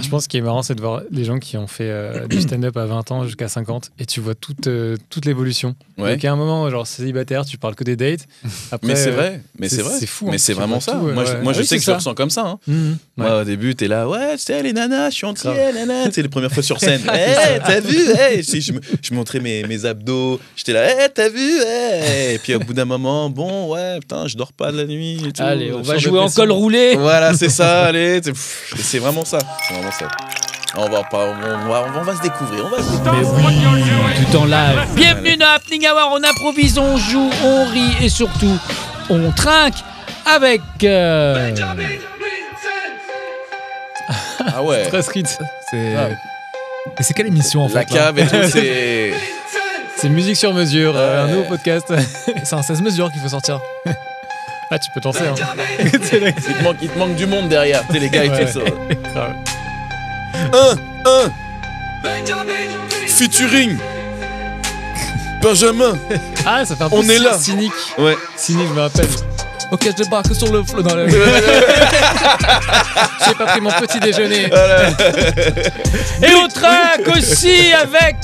Je pense qu'il est marrant, c'est de voir les gens qui ont fait du stand-up à 20 ans jusqu'à 50 et tu vois toute l'évolution. Ouais. Donc à un moment, genre célibataire, tu parles que des dates. Après, Mais c'est vrai, c'est fou. Mais hein, c'est tu vraiment vois ça. tout, Moi, je oui, sais c'est que je le ça. ressens comme ça. Hein. Ouais. Moi, au début, t'es là, ouais, tu sais, les nanas, je suis entier, Grave. nana. Tu sais, les premières fois sur scène. T'as vu? Je montrais mes abdos. J'étais là, t'as vu? Et puis au bout d'un moment, bon, ouais, putain, je dors pas de la nuit. Et tout. Allez, on va Sans jouer en dépression. col roulé. Voilà, c'est ça, allez. C'est vraiment ça. C'est vraiment ça. On va se découvrir. On va se découvrir. Tout en live. Bienvenue dans Happening Hour. On improvise, on joue, on rit et surtout, on trinque avec. Ah ouais. Très street. Et c'est quelle émission en La fait là cave et tout, c'est. C'est musique sur mesure, un Ouais. nouveau podcast. C'est un 16 mesures qu'il faut sortir. Ah, tu peux danser. Hein. Il te manque du monde derrière. Tu sais, les gars, ils Ouais. font ça. Grave. Featuring Benjamin. Ah, ça fait un peu On est là. cynique. Ouais. Cynique, je me rappelle. Ok, je débarque sur le flot dans la... J'ai pas pris mon petit déjeuner. Et on trinque aussi avec.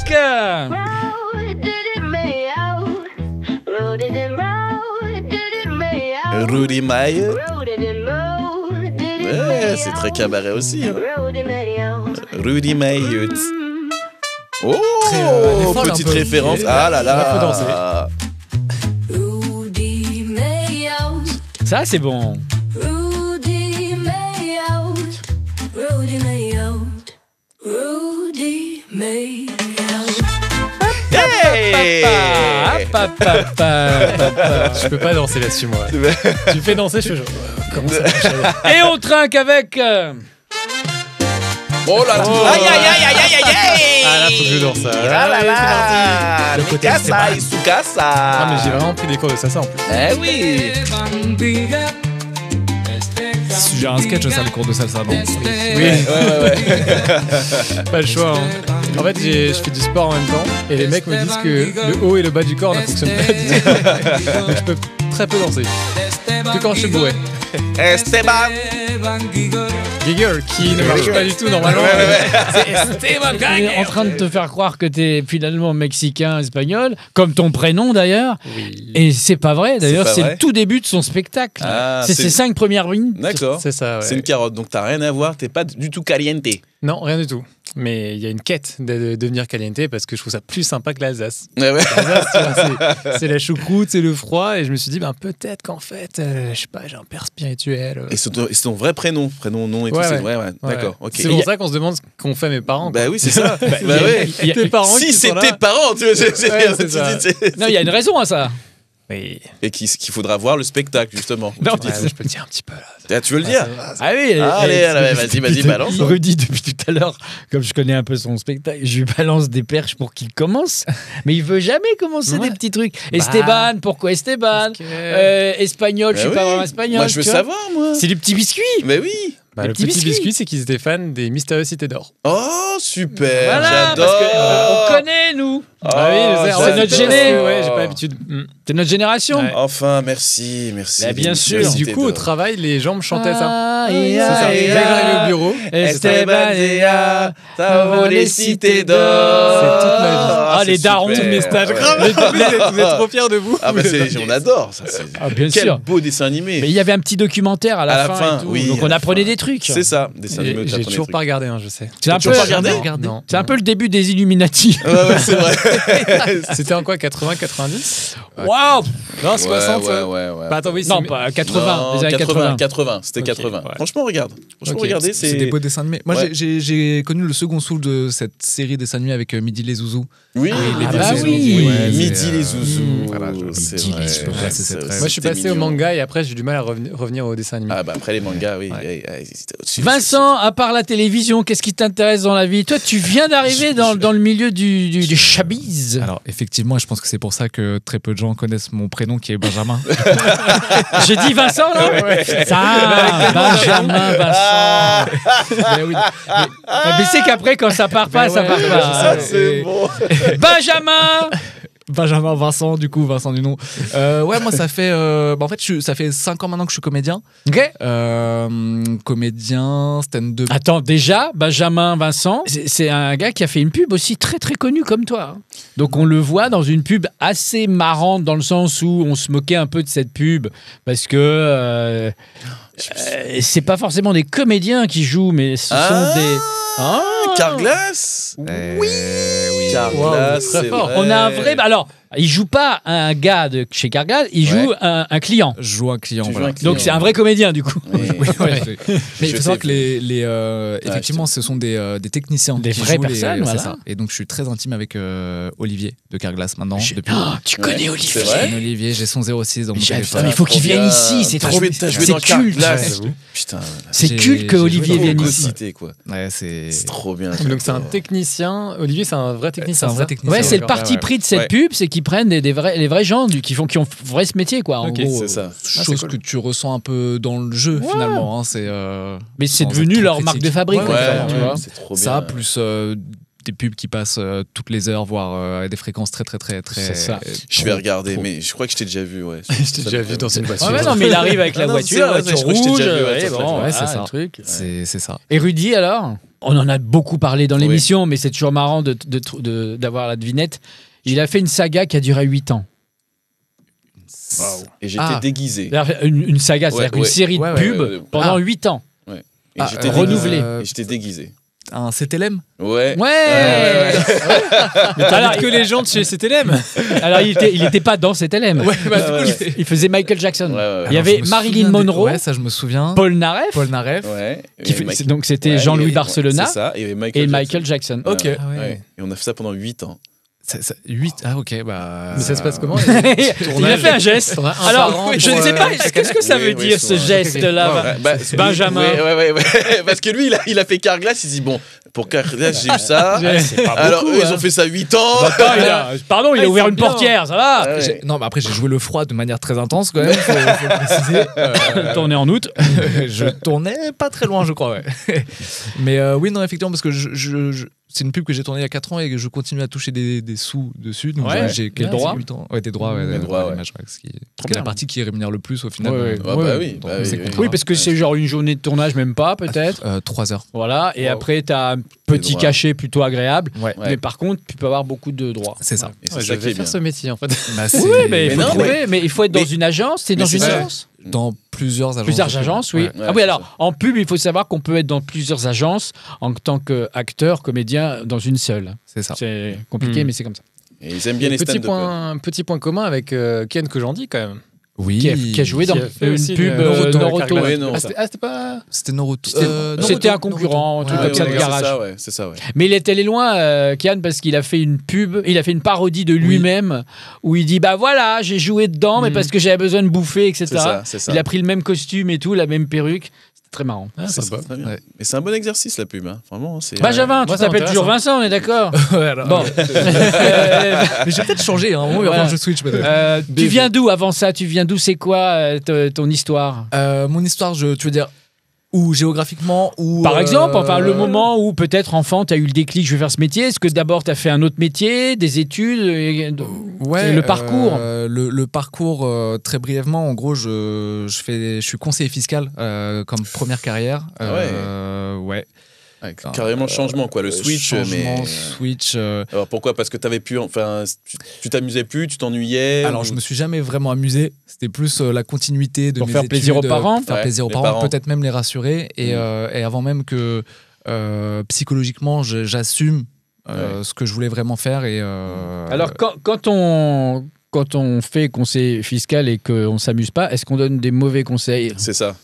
Rudy Maille. Ouais, c'est très cabaret aussi. Hein. Rudy Maille. Oh, folle, petite un peu. référence. Ah là là. Faut danser. Ça, c'est bon. Hey. Je peux pas danser là-dessus, moi. Tu me fais danser, je fais genre. Comment ça marche Et on trinque avec. Oh là là. Aïe aïe aïe aïe aïe aïe. Ah là, faut que je danse ça. Ah là Allez, là. c'est parti. Le côté Mikasa et Tsukasa. Ah, mais j'ai vraiment pris des cours de ça en plus. Eh oui. J'ai un sketch ça, le cours de salsa. Non. Oui, Ouais. pas le choix. Hein. En fait, je fais du sport en même temps et les mecs me disent que le haut et le bas du corps ne fonctionnent pas du tout. Donc je peux très peu danser. Que quand je suis bourré. Esteban. Giger, qui ne marche pas du tout normalement. C'est en train de te faire croire que t'es finalement mexicain, espagnol, comme ton prénom d'ailleurs. Oui. Et c'est pas vrai. D'ailleurs, C'est pas c'est vrai. le tout début de son spectacle. Ah, c'est ses 5 premières lignes. D'accord. C'est ça, ouais. C'est une carotte, donc t'as rien à voir, t'es pas du tout caliente. Non, rien du tout. Mais il y a une quête de devenir caliente parce que je trouve ça plus sympa que l'Alsace. Ouais, ouais. L'Alsace, tu vois, c'est la choucroute, c'est le froid. Et je me suis dit, ben, peut-être qu'en fait, je sais pas, j'ai un père spirituel. Et c'est ton vrai prénom, nom et tout, Ouais, c'est ouais. vrai, ouais. D'accord, ok. C'est pour ça qu'on se demande ce qu'ont fait mes parents. Bah quoi. oui, c'est ça. Bah ouais. Tes parents Si qui c'est sont là. tes parents, tu vois, Ouais, c'est ça. Non, il y a une raison à ça. Oui. Et qu'il faudra voir le spectacle, justement. Non, je peux le dire un petit peu là. Ah, tu veux le dire? Ah oui. Allez, vas-y, balance. Rudy, depuis tout à l'heure, comme je connais un peu son spectacle, je lui balance des perches pour qu'il commence. Mais il veut jamais commencer Ouais. des petits trucs. Esteban, pourquoi Esteban? Parce que- Espagnol, je suis Bah pas oui. vraiment espagnol. Moi, je veux tu vois. savoir, moi. C'est des petits biscuits. Mais oui. Bah, Les le petits petit biscuits. biscuit, c'est qu'ils étaient fans des Mystérieuses Cités d'Or. Oh, super. Voilà, J'adore. parce qu'on connaît, nous. Ah oui, je sais. j'adore. En fait, notre parce gêné. que, ouais, j'ai pas l'habitude. C'est notre génération. Ouais. Enfin, merci. Bah, bien sûr. Et du coup, au travail, les gens me chantaient ça. Ah, C'est ça. Dès que j'arrivais au bureau, Esteban Dea, t'as volé Cité d'Or. C'est toute ma vie. Ah, les darons, tous mes stages. Grave. Vous êtes trop fiers de vous. Ah, bah, on adore. Ça, c'est... Ah, bien Quel sûr. beau dessin animé. Mais il y avait un petit documentaire à la fin, et tout, oui, donc à on la apprenait fin. des trucs. C'est ça, dessin animé. Et j'ai toujours pas regardé, hein, je sais. C'est un T'as peu toujours pas regardé Non. C'est un peu le début des Illuminati. Ouais, c'est vrai. C'était en quoi, 80, 90? Waouh. Non, 60. Ouais. Bah, attends, oui, Non, c'est- pas 80, Non, les années 80. 80, c'était Ok, 80. ouais. Franchement, regarde. Franchement, Ok. regardez, C'est c'est... des beaux dessins animés. Moi, Ouais. j'ai connu le second souffle de cette série dessins animés avec Midi les Zouzous. Oui, Ah, les bah Zouzous. oui. Ouais, c'est, Midi les Zouzous. voilà, c'est Midi vrai. les Zouzous. Ouais, c'est très- Moi, je suis C'était passé au mignon. manga et après, j'ai eu du mal à revenir au dessin animé. Ah bah après les mangas, oui. Ouais. C'était au-dessus. Vincent, à part la télévision, qu'est-ce qui t'intéresse dans la vie? Toi, tu viens d'arriver dans le milieu du showbiz. Alors, effectivement, je pense que c'est pour ça que très peu de gens connaissent mon prénom qui est Benjamin. J'ai dit Vincent, là? Ça, Benjamin, Vincent. Mais oui. Mais c'est qu'après, quand ça part pas, ça part pas. Ah, c'est bon. Benjamin, Benjamin, Vincent, du coup, Vincent du nom. Ouais, moi, ça fait. En fait, ça fait 5 ans maintenant que je suis comédien. Ok. Comédien, stand-up. Attends, déjà, Benjamin Vincent, c'est un gars qui a fait une pub aussi très très connue comme toi. Donc on le voit dans une pub assez marrante dans le sens où on se moquait un peu de cette pub parce que c'est pas forcément des comédiens qui jouent, mais ce sont des... Carglass. Oui. Carglass, Wow, très c'est fort. vrai. On a un vrai... Alors, il joue pas un gars de chez Carglass, il joue un client. Je joue un client. Tu joues Voilà. un client. Donc c'est un vrai comédien du coup. Oui. Mais il Je faut savoir sais. que effectivement, ce sont des techniciens. Des qui vraies jouent personnes, c'est voilà. ça. Et donc, je suis très intime avec Olivier de Carglass maintenant. Tu Ouais, connais Olivier. c'est vrai. Olivier, j'ai son 06 dans mon J'adore. téléphone. Mais il faut qu'il Trop vienne bien. ici, c'est T'as trop... joué c'est dans culte. Carglass. Ouais. Putain, C'est J'ai- culte que j'ai Olivier joué vienne beaucoup ici. cité, quoi. Ouais, c'est C'est trop bien. Donc c'est un j'adore. technicien. Olivier, c'est un vrai technicien. C'est un vrai ça technicien. Ouais, c'est le D'accord. parti ouais. pris de cette Ouais. pub, c'est qu'ils prennent les vrais gens qui ont vrai ce métier, quoi. En Ok, gros. C'est ça. chose que tu ressens un peu dans le jeu finalement. Hein, c'est Mais c'est sans devenu être trop leur marque de critique. fabrique, Ouais, quoi, ouais, vraiment, tu vois. c'est trop bien. ça plus des pubs qui passent toutes les heures, voire à des fréquences très très très très. C'est ça. Je vais trop, regarder, trop. mais je crois que je t'ai déjà vu, ouais. Je t'ai déjà vu dans une voiture. Ouais, non, mais il arrive avec la Non, voiture, c'est vrai, voiture je crois que je t'ai rouge, déjà vu, ouais, ouais, sur bon, ouais, voilà, c'est ça. le truc. C'est ça. Et Rudy, alors on en a beaucoup parlé dans l'émission, mais c'est toujours marrant d'avoir la devinette. Il a fait une saga qui a duré 8 ans. Et j'étais Ah. déguisé. C'est-à-dire une saga, c'est-à-dire Ouais, une série de ouais, pubs ouais. pendant Ah. 8 ans. Et j'étais renouvelé. déguisé. Et j'étais déguisé. Un CTLM. Ouais. Ouais, Mais t'invites que les gens de chez CTLM. Alors il était pas dans cet LM. Il faisait Michael Jackson. Ouais, ouais, ouais. Il y Alors, avait je me Marilyn souviens Monroe, Ouais, ça je me souviens. Paul Naref, Paul Naref. Ouais. qui Et fait- Mike- donc c'était Ouais, Jean-Louis et- Barcelona C'est ça. Et et Michael Jackson. Ok. Ouais, Ah ouais. ouais. Et on a fait ça pendant 8 ans. 8. Ah ok. Bah. Mais ça se passe comment Il a fait un geste. Un Alors, par an je ne pour, sais pas, qu'est-ce que ça oui, veut oui, dire souvent. ce geste-là Benjamin. Ouais. Parce que lui, il a fait Carglass. Il dit bon, pour Carglass, j'ai eu ça. C'est pas Alors beaucoup, eux, ils hein. ont fait ça 8 ans. Pardon, il a ils ouvert sont une bien. portière, ça va. Ouais. Non, mais après j'ai joué le froid de manière très intense quand même. Faut le préciser. Tourné en août. Je tournais pas très loin, je crois. Ouais. Mais oui, non, effectivement, parce que c'est une pub que j'ai tournée il y a 4 ans et que je continue à toucher des sous dessus. Donc Ouais, j'ai des droits. 8 ans. Ouais, des droits. Ouais, Des droits, ouais. l'image, ouais, ce qui est bien. la partie qui rémunère le plus au final. Ouais, ouais. Ah bah oui, Donc, bah oui, c'est oui. contrat. Oui, parce que c'est genre une journée de tournage, même pas, peut-être. 3 heures. Voilà, et Wow. après, tu as un petit droits. cachet plutôt agréable. Ouais. Mais par contre, tu peux avoir beaucoup de droits. C'est ça. Et c'est Ouais, ça je qui vais est bien. faire ce métier en fait. Bah, Oui, mais il faut non, trouver, mais il faut être dans mais- une agence. C'est dans mais une c'est ça. agence Dans plusieurs agences. Plusieurs agences, oui. Ouais. Ah oui, c'est alors, ça. en pub, il faut savoir qu'on peut être dans plusieurs agences en tant qu'acteur, comédien, dans une seule. C'est ça. C'est compliqué, Hmm. mais c'est comme ça. Et ils aiment bien les stand-up. Petit point commun avec Ken Kojandi quand même. Oui. Qui a joué dans Qui a fait une aussi pub Noroto. Noroto. Ouais, non, Ah, ça. c'était pas. C'était Naruto. C'était un concurrent, un truc Ouais, comme ça de ouais, garage. c'est ça, ouais. Mais il est allé loin, Kian, parce qu'il a fait une pub, il a fait une parodie de lui-même où il dit bah voilà, j'ai joué dedans, mais parce que j'avais besoin de bouffer, etc. C'est ça. Il a pris le même costume et tout, la même perruque. C'était très marrant. Ah, C'est sympa. ça, très bien. Ouais. Mais c'est un bon exercice la pub, hein. Vraiment. C'est Benjamin, Moi, tu ça t'appelles m'intéresse, toujours hein. Vincent, on est d'accord Ouais, alors, Bon. Mais j'ai peut-être changé, hein. Bon, il va falloir que je switch peut-être. Tu viens d'où avant ça Tu viens d'où C'est quoi ton histoire Mon histoire, tu veux dire, ou géographiquement, ou. Par exemple, enfin le moment où peut-être enfant, tu as eu le déclic, je vais faire ce métier. Est-ce que d'abord tu as fait un autre métier, des études Ouais, le parcours. Le parcours, très brièvement, en gros, je suis conseiller fiscal comme première carrière. Ouais. Ouais, carrément changement, quoi. Le switch, Changement, mais. switch. Alors pourquoi? Parce que t'avais pu. Enfin, tu t'amusais plus, tu t'ennuyais. Alors, ou- je me suis jamais vraiment amusé. C'était plus la continuité de Pour mes faire études, plaisir aux parents. Faire Ouais, plaisir aux les parents, parents. peut-être même les rassurer. Et avant même que psychologiquement, j'assume ce que je voulais vraiment faire. Et, Alors quand on fait conseil fiscal et qu'on s'amuse pas, est-ce qu'on donne des mauvais conseils C'est ça.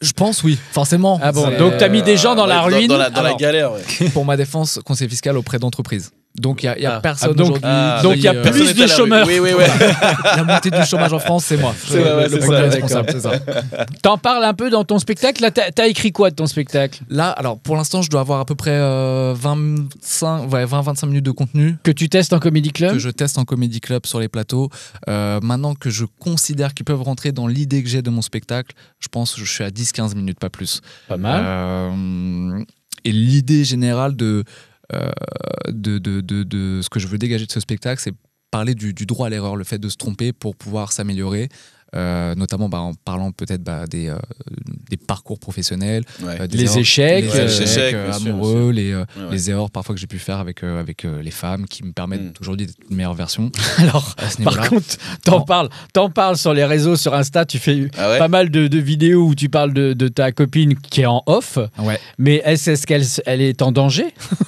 je pense oui, forcément. Ah bon, C'est, donc t'as mis des gens dans la Ouais, ruine. Dans la Alors, galère, ouais. pour ma défense, conseil fiscal auprès d'entreprises. Donc il y a personne donc- aujourd'hui. donc il y a qui, plus Personne de n'est à la rue. chômeurs. Oui. la montée du chômage en France, c'est moi. C'est vrai, ouais, le c'est premier ça, responsable, c'est ça. T'en parles un peu dans ton spectacle. Là, t'as écrit quoi de ton spectacle Là, alors pour l'instant, je dois avoir à peu près 20-25 minutes de contenu que tu testes en comedy club que je teste en comedy club sur les plateaux. Maintenant que je considère qu'ils peuvent rentrer dans l'idée que j'ai de mon spectacle, je pense que je suis à 10-15 minutes, pas plus. Pas mal. Et l'idée générale de de ce que je veux dégager de ce spectacle, c'est parler du droit à l'erreur, le fait de se tromper pour pouvoir s'améliorer. Notamment en parlant peut-être des parcours professionnels, les échecs, amoureux, les erreurs parfois que j'ai pu faire avec les femmes qui me permettent aujourd'hui d'être une meilleure version. Alors, par contre, t'en parles sur les réseaux, sur Insta, tu fais pas mal de vidéos où tu parles de ta copine qui est en off, mais est-ce qu'elle est en danger?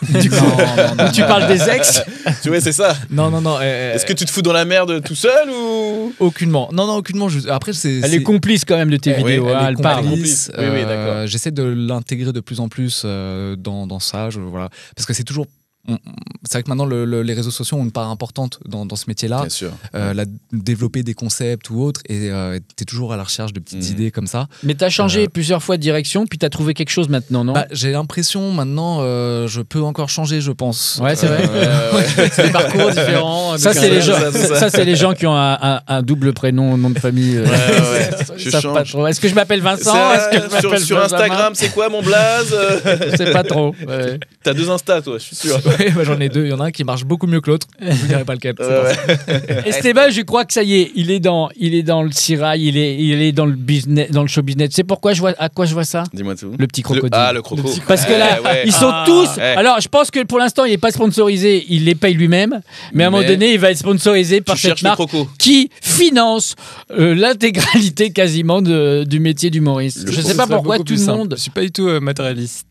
Non. Tu parles des ex? Tu vois, c'est ça. Non. Est-ce que tu te fous dans la merde tout seul ou? Aucunement. Non, aucunement. Après, elle est complice quand même de tes vidéos. Elle parle. Complice. Oui, d'accord. J'essaie de l'intégrer de plus en plus dans ça. Voilà. Parce que c'est toujours. C'est vrai que maintenant, les réseaux sociaux ont une part importante dans ce métier-là. Bien sûr. Développer des concepts ou autres, et t'es toujours à la recherche de petites idées comme ça. Mais t'as changé plusieurs fois de direction, puis t'as trouvé quelque chose maintenant, non? J'ai l'impression maintenant, je peux encore changer, je pense. Ouais, c'est vrai. C'est des parcours différents. Ça, c'est les gens qui ont un double prénom, nom de famille. Je change. Pas trop. Est-ce que je m'appelle Vincent? Sur Instagram, c'est quoi mon blaze? Je sais pas trop. T'as 2 Insta, toi, je suis sûr. Moi, j'en ai 2. Il y en a un qui marche beaucoup mieux que l'autre. Je ne dirai pas lequel. Esteban, je crois que ça y est, il est dans le sirail, il est dans le business, dans le show business. C'est pourquoi à quoi je vois ça? Dis-moi tout. Le petit crocodile. Le croco. Parce que là, ils sont tous. Alors, je pense que pour l'instant, il n'est pas sponsorisé, il les paye lui-même. Mais à un moment donné, il va être sponsorisé par cette marque qui finance l'intégralité quasiment du métier d'humoriste. Je ne sais pas pourquoi tout le monde. Je suis pas du tout matérialiste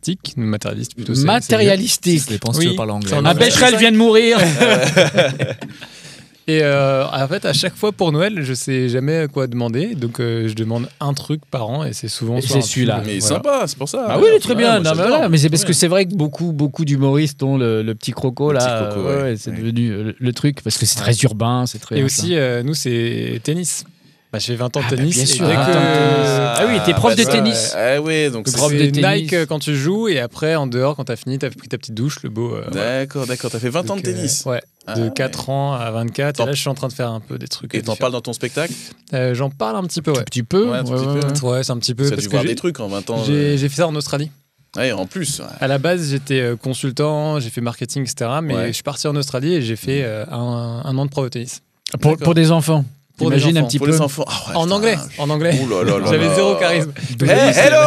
plutôt. Matérialistique. Ça dépend si tu veux parler anglais. Un Becherel vient de mourir. Et en fait, à chaque fois pour Noël, je sais jamais quoi demander. Donc, je demande un truc par an et c'est souvent c'est celui-là. Mais sympa, c'est pour ça. Ah oui, il est très bien. Mais c'est parce que c'est vrai que beaucoup d'humoristes ont le petit croco là. C'est devenu le truc parce que c'est très urbain. C'est très. Et aussi, nous, c'est tennis. J'ai fait 20 ans de tennis. Bien sûr. Ah oui, t'es prof de tennis. Ah oui, donc prof de Nike quand tu joues et après, en dehors, quand t'as fini, t'as pris ta petite douche, le beau. D'accord. T'as fait 20 ans de tennis. Ouais. De 4 ans à 24. Et là, je suis en train de faire un peu des trucs. Et t'en parles dans ton spectacle? J'en parle un petit peu, ouais. Un petit peu. Ouais, c'est un petit peu. Tu as dû voir des trucs en 20 ans. J'ai fait ça en Australie. Ouais, en plus. Ouais. À la base, j'étais consultant, j'ai fait marketing, etc. Mais je suis parti en Australie et j'ai fait un an de prof de tennis. Pour des enfants. Imagine un petit peu. Les enfants. En anglais. Ouh là là là. J'avais zéro charisme. Hello.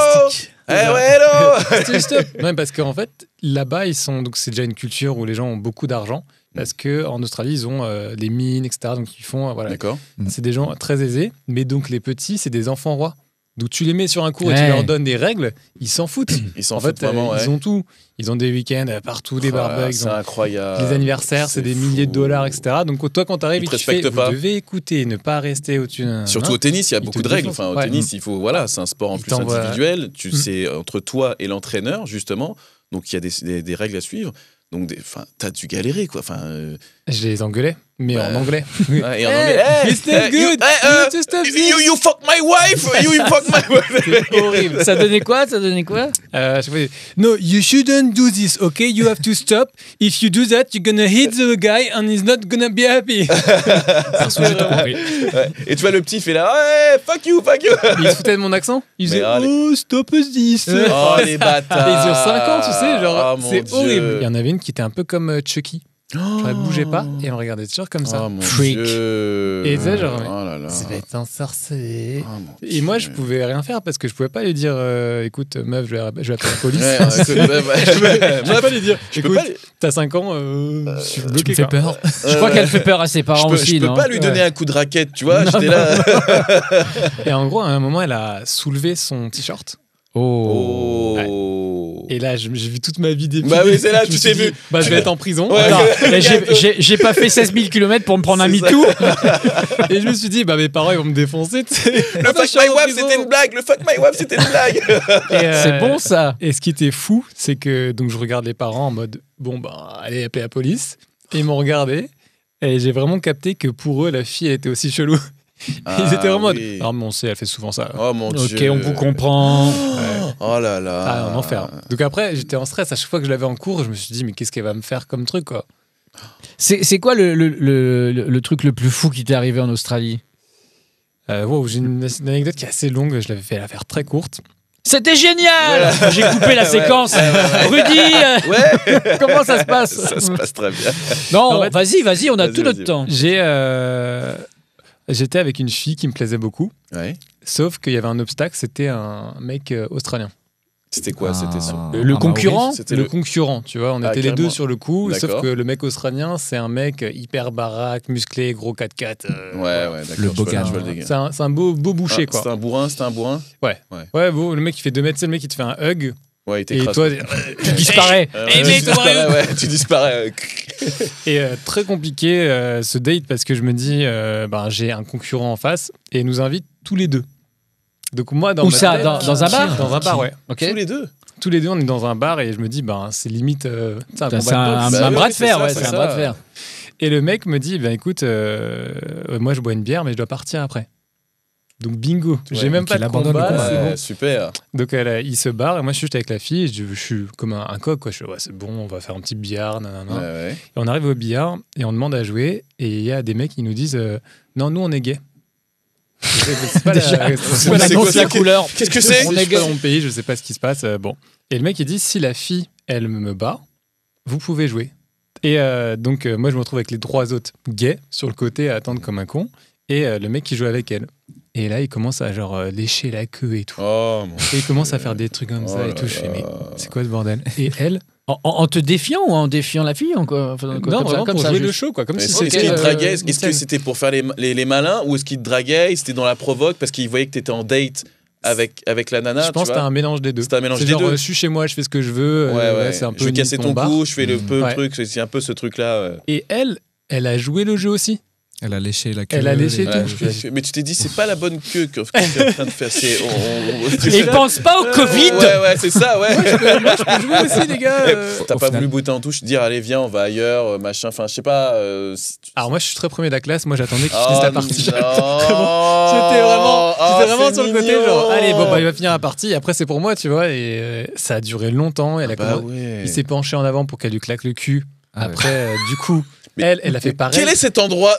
Stop. Non, parce qu'en fait, là-bas, donc c'est déjà une culture où les gens ont beaucoup d'argent. Parce qu'en Australie, ils ont des mines, etc. Donc ils font. D'accord. C'est des gens très aisés. Mais donc les petits, c'est des enfants rois. Donc tu les mets sur un cours et tu leur donnes des règles, ils s'en foutent. En fait, vraiment, ils ont tout. Ils ont des week-ends partout, des barbecues. C'est incroyable. Les anniversaires, c'est des milliers de dollars, etc. Donc toi, quand t'arrives, ils te fais, respectent pas. Vous devez écouter, ne pas rester au-dessus. Surtout au tennis, il y a beaucoup de règles. Enfin, au tennis, il faut, c'est un sport en plus individuel. Tu sais, entre toi et l'entraîneur, justement. Donc il y a des règles à suivre. Donc, t'as dû galérer, quoi. Je les engueulais, mais en anglais. Et en anglais. It's not good. You fuck my wife. You fuck my wife. C'est horrible. Ça donnait quoi? No, you shouldn't do this, okay? You have to stop. If you do that, you're gonna hit the guy and he's not gonna be happy. Et tu vois, le petit, il fait là, hey, fuck you. Il se foutait de mon accent. Il faisait, stop this. Oh, les bâtards. Et sur 5 ans, tu sais, genre, c'est horrible. Il y en avait une qui était un peu comme Chucky. Genre, elle bougeait pas et elle me regardait toujours comme ça. Oh, mon Freak. Dieu. Et tu sais, genre, ça va être ensorcelé. Oh, et moi, je pouvais rien faire parce que je pouvais pas lui dire écoute, meuf, je vais appeler la police. Je peux pas lui dire écoute, t'as 5 ans, je suis bloqué. Tu me fais peur. Je crois qu'elle fait peur à ses parents aussi. Je peux pas lui donner un coup de raquette, tu vois. J'étais là. Et en gros, à un moment, elle a soulevé son t-shirt. Oh. Ouais. Et là, j'ai vu toute ma vie défiler. Bah oui, c'est là, tu t'es vu. Bah, je vais être en prison. Ouais. J'ai pas fait 16 000 km pour me prendre un MeToo. Et je me suis dit, bah, mes parents, ils vont me défoncer. Le fuck my wife, c'était une blague. Le fuck my wife, c'était une blague. C'est bon, ça. Et ce qui était fou, c'est que donc je regarde les parents en mode, bon, bah, allez appeler la police. Et ils m'ont regardé. Et j'ai vraiment capté que pour eux, la fille, elle était aussi chelou. Ils étaient en mode. Ah, mais on sait, elle fait souvent ça. Oh mon Dieu. Ok, on vous comprend. Oh là là. Ah, en enfer. Donc après, j'étais en stress. À chaque fois que je l'avais en cours, je me suis dit, mais qu'est-ce qu'elle va me faire comme truc, quoi. C'est quoi le truc le plus fou qui t'est arrivé en Australie? Wow, j'ai une anecdote qui est assez longue. Je l'avais fait la faire très courte. C'était génial. J'ai coupé la séquence. Rudy, comment ça se passe? Ça se passe très bien. Non, en fait, vas-y, on a tout notre temps. J'étais avec une fille qui me plaisait beaucoup. Ouais. Sauf qu'il y avait un obstacle, c'était un mec australien. C'était quoi? C'était le concurrent? C'était le concurrent, tu vois. On était les deux sur le coup, d'accord. sauf que le mec australien, c'est un mec hyper baraque, musclé, gros 4x4. Ouais, d'accord. Le beau gars. C'est un beau boucher, quoi. C'était un bourrin? Ouais, beau, le mec, il fait 2 mètres, c'est le mec qui te fait un hug. Ouais, il et t'écrase. toi, tu disparais. Tu disparais. Et très compliqué ce date parce que je me dis, j'ai un concurrent en face et il nous invite tous les deux. Donc moi, dans Où ma ça? tête, Dans un bar? Dans un bar, ouais. Okay. Tous les deux, on est dans un bar et je me dis, c'est limite c'est un bras de fer, c'est un bras de fer. Et le mec me dit, écoute, moi je bois une bière, mais je dois partir après. Donc bingo, j'ai même pas de combat. C'est bon. Super. Donc il se barre et moi je suis juste avec la fille et je suis comme un coq, quoi. Je fais, c'est bon, on va faire un petit billard, nanana. Et on arrive au billard et on demande à jouer et il y a des mecs qui nous disent, non, nous on est gays. C'est pas la couleur. Qu'est-ce que c'est? On est dans mon pays, je sais pas ce qui se passe. Bon. Et le mec il dit, si la fille elle me bat, vous pouvez jouer. Et donc moi je me retrouve avec les 3 autres gays sur le côté à attendre comme un con et le mec qui joue avec elle. Et là il commence à lécher la queue et tout. Et il commence à faire des trucs comme ça et tout. Je fais, mais c'est quoi ce bordel? Et elle, en te défiant ou en défiant la fille, quoi, non, vraiment pour jouer le show, quoi. Comme si c'était. Est-ce qu'il te draguait? Est-ce que c'était pour faire les malins ou est-ce qu'il te draguait? C'était dans la provoque parce qu'il voyait que t'étais en date avec la nana? Je pense que c'était un mélange des deux. C'était un mélange des deux. Je suis chez moi, je fais ce que je veux. C'est un peu. Je vais casser ton cou, je fais le truc. C'est un peu ce truc-là. Et elle a joué le jeu aussi. Elle a léché la queue. Elle a léché tout. Mais tu t'es dit, c'est pas la bonne queue que tu es en train de faire. Et pense pas au Covid. Ouais, c'est ça, ouais. Moi, je peux jouer aussi, les gars. T'as pas voulu bouter en touche, dire, allez, viens, on va ailleurs, machin. Enfin, je sais pas. Alors, moi, je suis très premier de la classe. Moi, j'attendais qu'il finisse la partie. J'étais vraiment sur le côté, genre, allez, il va finir la partie. Après, c'est pour moi, tu vois. Et ça a duré longtemps. Il s'est penché en avant pour qu'elle lui claque le cul. Après, du coup. Elle a fait pareil. Quel est cet endroit?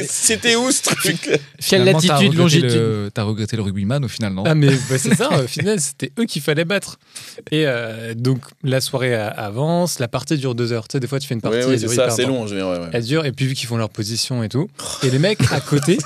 C'était où ce truc? Quelle latitude, longitude? T'as regretté le rugbyman au final, non? Ah mais c'est ça, au final c'était eux qu'il fallait battre. Et donc la soirée avance, la partie dure 2 heures. Tu sais, des fois tu fais une partie. Oui, c'est ça, c'est long. Elle dure, et puis vu qu'ils font leur position et tout. Et les mecs à côté.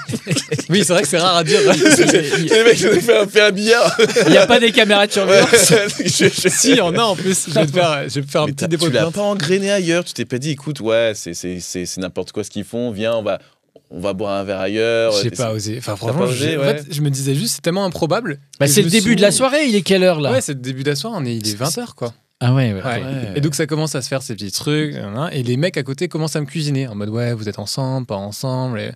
Oui, c'est vrai que c'est rare à dire. Les mecs, je vais faire un billard. Il n'y a pas des caméras de surveillance. Si, il y en a en plus. Je vais faire un petit dépôt de plainte. Tu l'as pas engrainé ailleurs? Tu t'es pas dit, écoute, c'est n'importe quoi ce qu'ils font, viens, on va boire un verre ailleurs. J'ai pas osé. Enfin, franchement, en fait, je me disais juste, c'est tellement improbable. C'est le début de la soirée, il est quelle heure là? Ouais, c'est le début de la soirire, il est 20h, quoi. Ah ouais. Et donc ça commence à se faire ces petits trucs, et les mecs à côté commencent à me cuisiner en mode vous êtes ensemble, pas ensemble. Et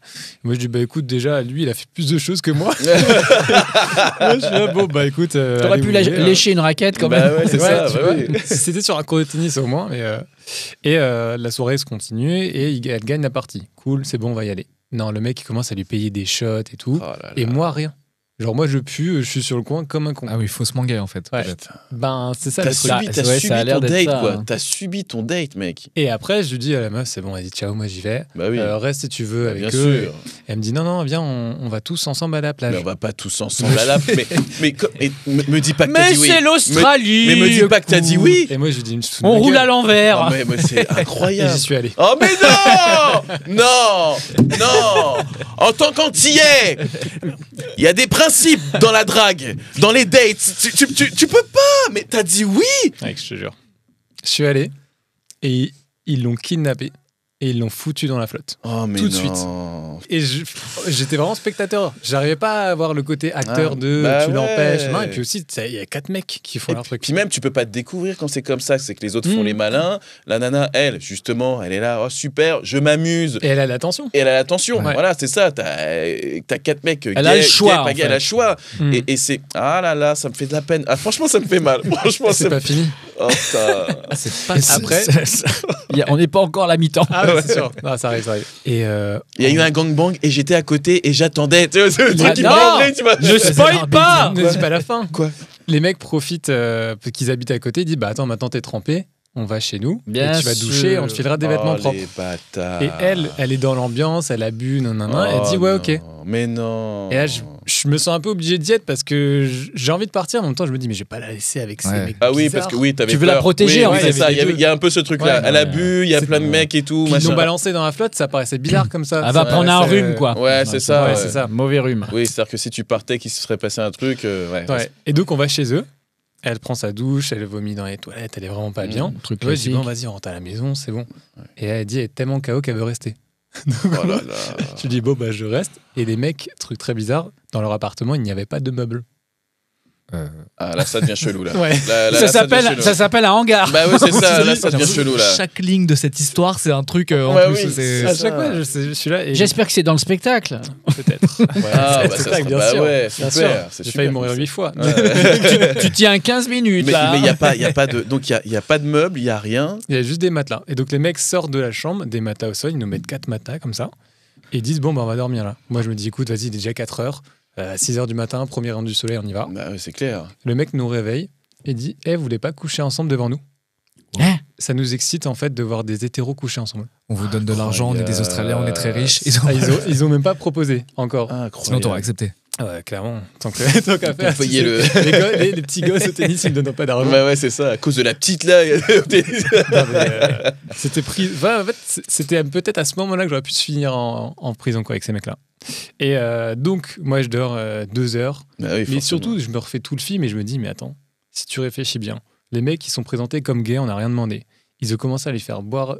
moi je dis écoute, déjà lui il a fait plus de choses que moi. Moi je suis là, écoute. T'aurais pu lécher une raquette quand même. Ouais, c'est ça. C'était sur un court de tennis au moins. Et la soirée se continue et elle gagne la partie. Cool, c'est bon, on va y aller. Non, le mec il commence à lui payer des shots et tout, et moi rien. Genre moi je pue, je suis sur le coin comme un con. Ah oui, faussement gay en fait. Ouais. C'est ça. T'as subi ton date, quoi. T'as subi ton date, mec. Et après je lui dis à la meuf, c'est bon, elle dit ciao, moi j'y vais. Reste si tu veux avec eux. Sûr. Et elle me dit non, viens, on va tous ensemble à la plage. Mais on va pas tous ensemble à la plage. mais me dis pas que t'as dit oui. Mais c'est l'Australie. Mais me dis pas que t'as dit oui. Et moi je lui dis on roule à l'envers. Oh, mais c'est incroyable. Et j'y suis allé. Oh mais non. En tant qu'antillais, il y a des principes dans la drague, dans les dates. Tu peux pas, mais t'as dit oui. Ouais, je te jure. Je suis allé et ils l'ont kidnappé et ils l'ont foutu dans la flotte. Oh mais tout de suite. Et j'étais vraiment spectateur. J'arrivais pas à avoir le côté acteur tu l'empêches. Non, et puis aussi, il y a 4 mecs qui font leur truc. Puis même, tu peux pas te découvrir quand c'est comme ça. C'est que les autres font les malins. La nana, elle, justement, elle est là. Oh super, je m'amuse. Et elle a l'attention. Ouais. Voilà, c'est ça. T'as 4 mecs. Elle a le choix. Elle a le choix. Et c'est ah là là, ça me fait de la peine. Ah, franchement, ça me fait mal. Franchement, c'est pas fini. Oh, c'est pas après. On n'est pas encore à la mi-temps. Ah ouais, c'est sûr. Non, ça arrive. Et il y a eu un gangbang et j'étais à côté et j'attendais. Tu vois, ne spoil pas. Ne dis pas la fin. Quoi? Les mecs profitent qu'ils habitent à côté. Ils disent attends, maintenant t'es trempé. on va chez nous, Bien et tu vas doucher, on te filera des vêtements propres. Les bâtards. Et elle est dans l'ambiance, elle a bu, elle dit ouais, ok. Mais non. Et là, je me sens un peu obligé d'y être parce que j'ai envie de partir. En même temps, je me dis, mais je vais pas la laisser avec ces mecs. Ah oui, bizarres. parce que oui, t'avais Tu veux la protéger, en fait. c'est ça. Il y a un peu ce truc-là. Elle a bu, il y a plein de mecs et tout. Ils l'ont balancé dans la flotte, ça paraissait bizarre comme ça. Elle va prendre un rhume, quoi. Ouais, c'est ça. Ouais, c'est ça. Mauvais rhume. Oui, c'est-à-dire que si tu partais, qu'il se serait passé un truc. Ouais. Et donc, on va chez eux. Elle prend sa douche, elle vomit dans les toilettes, elle est vraiment pas bien. Truc Ouais, je dis, classique. bon, vas-y, on rentre à la maison, c'est bon. Et elle dit, elle est tellement KO qu'elle veut rester. Donc, Oh là là. je dis, bon, bah, je reste. Et les mecs, truc très bizarre, dans leur appartement, il n'y avait pas de meubles. Ah, là, ça devient chelou, là. Ouais. Ça s'appelle un hangar. Bah oui, c'est ça. Là, ça devient chelou, là. Chaque ligne de cette histoire, c'est un truc en Ouais, plus. oui, c'est- À chaque fois, je suis là. Et J'espère que c'est dans le spectacle. peut-être. Ouais, Ah, c'est bah, ça spectacle, serait- bien bah sûr. ouais, Bien super, sûr. c'est J'ai super, failli mourir ça. 8 fois. Tu tiens 15 minutes, Mais là. il n'y a pas de. Donc, il y a pas de meubles, il n'y a rien. Il y a juste des matelas. Et donc les mecs sortent de la chambre, des matelas au sol, ils nous mettent 4 matelas comme ça, et ils disent bon bah on va dormir là. Moi je me dis écoute vas-y il est déjà 4 heures, 6 heures du matin, premier rayon du soleil, on y va. Bah oui, c'est clair. Le mec nous réveille et dit vous voulez pas coucher ensemble devant nous? Hein? Ça nous excite en fait de voir des hétéros coucher ensemble. On vous donne de l'argent, on est des Australiens, on est très riches. Ils ont même pas proposé encore. Sinon, Incroyable. t'aurais accepté. Ouais, clairement, tant qu'à faire. Pour payer le- les petits gosses au tennis ils me donnent pas d'argent. Bah ouais, c'est ça. À cause de la petite là. Non, mais, c'était pris. Enfin, en fait, c'était peut-être à ce moment-là que j'aurais pu se finir en prison quoi, avec ces mecs-là. Et donc, moi, je dors 2 heures. Bah oui, Mais forcément. surtout, je me refais tout le film et je me dis, mais attends, si tu réfléchis bien, les mecs, ils sont présentés comme gays, on n'a rien demandé. Ils ont commencé à les faire boire